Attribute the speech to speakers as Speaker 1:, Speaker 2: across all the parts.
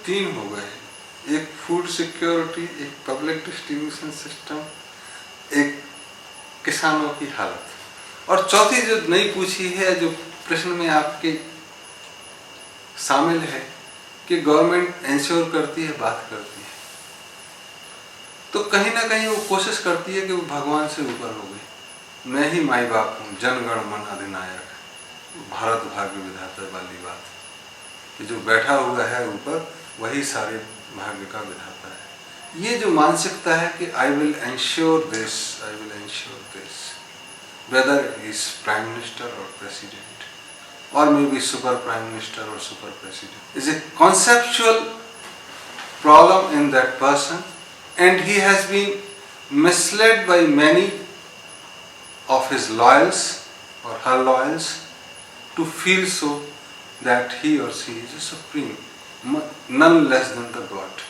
Speaker 1: तीन हो गए, एक फूड सिक्योरिटी, एक पब्लिक डिस्ट्रीब्यूशन सिस्टम, एक किसानों की हालत, और चौथी जो नहीं पूछी है, जो प्रश्न में आपके शामिल है कि गवर्नमेंट इंश्योर करती है, बात करती है, तो कहीं ना कहीं वो कोशिश करती है कि वो भगवान से ऊपर हो गई। मैं ही माई बाप हूँ, जनगण मन अधिनायक, भारत भाग्य विधाता वाली बात, कि जो बैठा हुआ है ऊपर वही सारे भाग्य का विधाता है। ये जो मानसिकता है कि I will ensure this, I will ensure this, whether is prime minister और president, or maybe super prime minister or super president, is a conceptual problem in that person, and he has been misled by many of his loyals or her loyals to feel so that he or she is a supreme, none less than the God,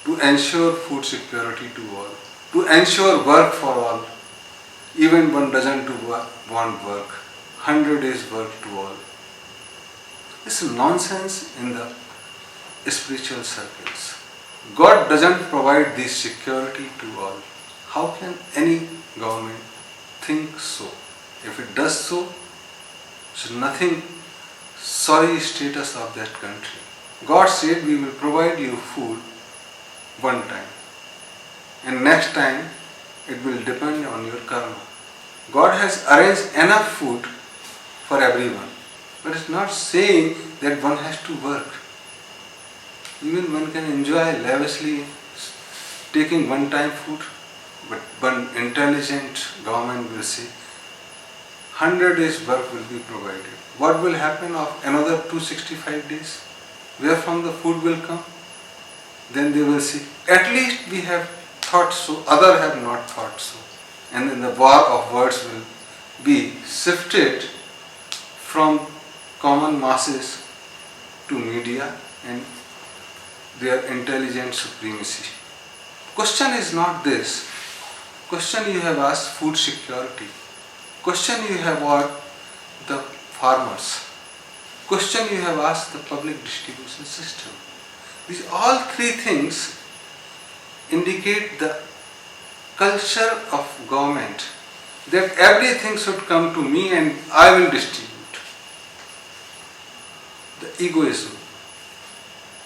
Speaker 1: to ensure food security to all, to ensure work for all, even one doesn't want work, 100 days work to all. This is nonsense in the spiritual circles. God doesn't provide this security to all. How can any government think so? If it does so, it's nothing sorry status of that country. God said we will provide you food one time, and next time it will depend on your karma. God has arranged enough food for everyone, but it's not saying that one has to work. Even one can enjoy lavishly taking one time food, but one intelligent government will say 100 days work will be provided. What will happen of another 265 days? Where from the food will come? Then they will say, at least we have thought so, others have not thought so. And then the war of words will be shifted from common masses to media and their intelligent supremacy. Question is not this. Question you have asked food security. Question you have asked the farmers. Question you have asked the public distribution system. These all three things indicate the culture of government, that everything should come to me and I will distribute. The egoism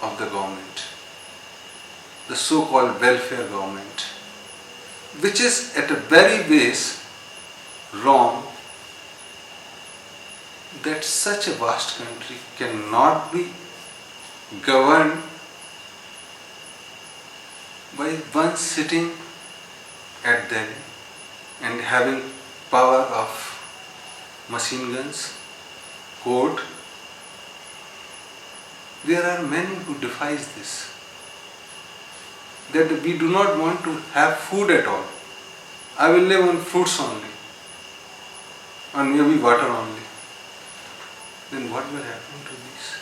Speaker 1: of the government, the so-called welfare government, which is at a very base wrong, that such a vast country cannot be governed by one sitting at Delhi and having power of machine guns, court. There are many who defies this, that we do not want to have food at all. I will live on fruits only, on maybe water only. Then what will happen to this?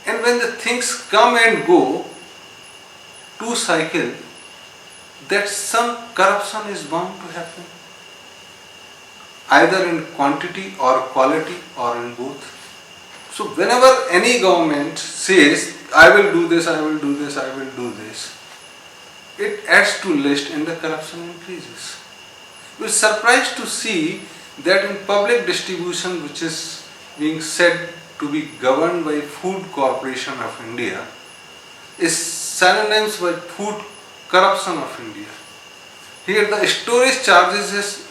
Speaker 1: And when the things come and go, two cycle, that some corruption is bound to happen, either in quantity or quality or in both. So whenever any government says, I will do this, I will do this, I will do this, it adds to list and the corruption increases. We are surprised to see that in public distribution, which is being said to be governed by Food Corporation of India, is synonyms with Food Corruption of India. Here the storage charges is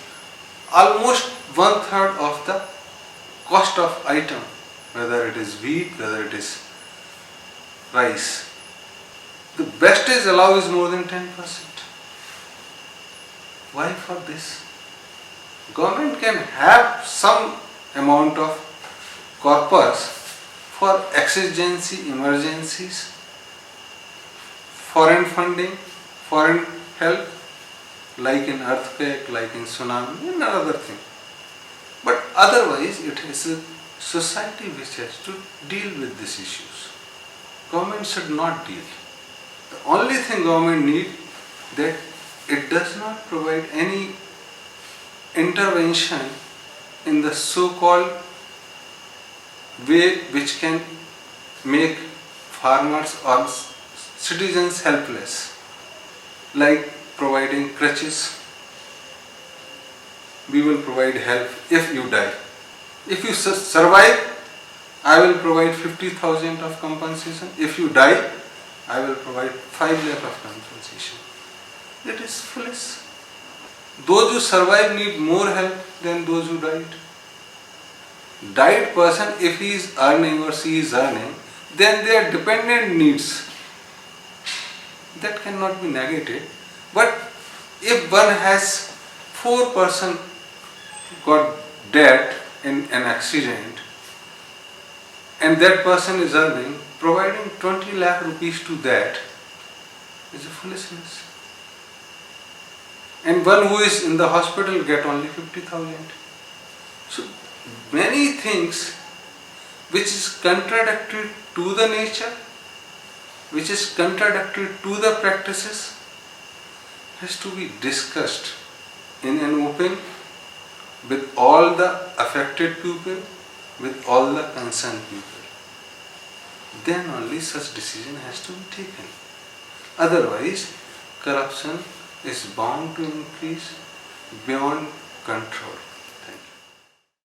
Speaker 1: almost 1/3 of the cost of item, whether it is wheat, whether it is rice. The wastage allowed is more than 10%. Why for this? Government can have some amount of corpus for exigency, emergencies, foreign funding, foreign help, like in earthquake, like in tsunami, and another thing. But otherwise, it is a society which has to deal with these issues. Government should not deal. The only thing government needs, that it does not provide any intervention in the so-called way which can make farmers or citizens helpless, like providing crutches. We will provide help if you die. If you survive, I will provide 50,000 of compensation. If you die, I will provide 5 lakh of compensation. It is foolish. Those who survive need more help than those who died. Died person, if he is earning or she is earning, then their dependent needs, that cannot be negated. But if one has 4 person got dead in an accident and that person is earning, providing 20 lakh rupees to that is a foolishness. And one who is in the hospital get only 50,000. So many things which is contradictory to the nature, which is contradictory to the practices, has to be discussed in an open with all the affected people, with all the concerned people. Then only such decision has to be taken. Otherwise, corruption is bound to increase beyond control.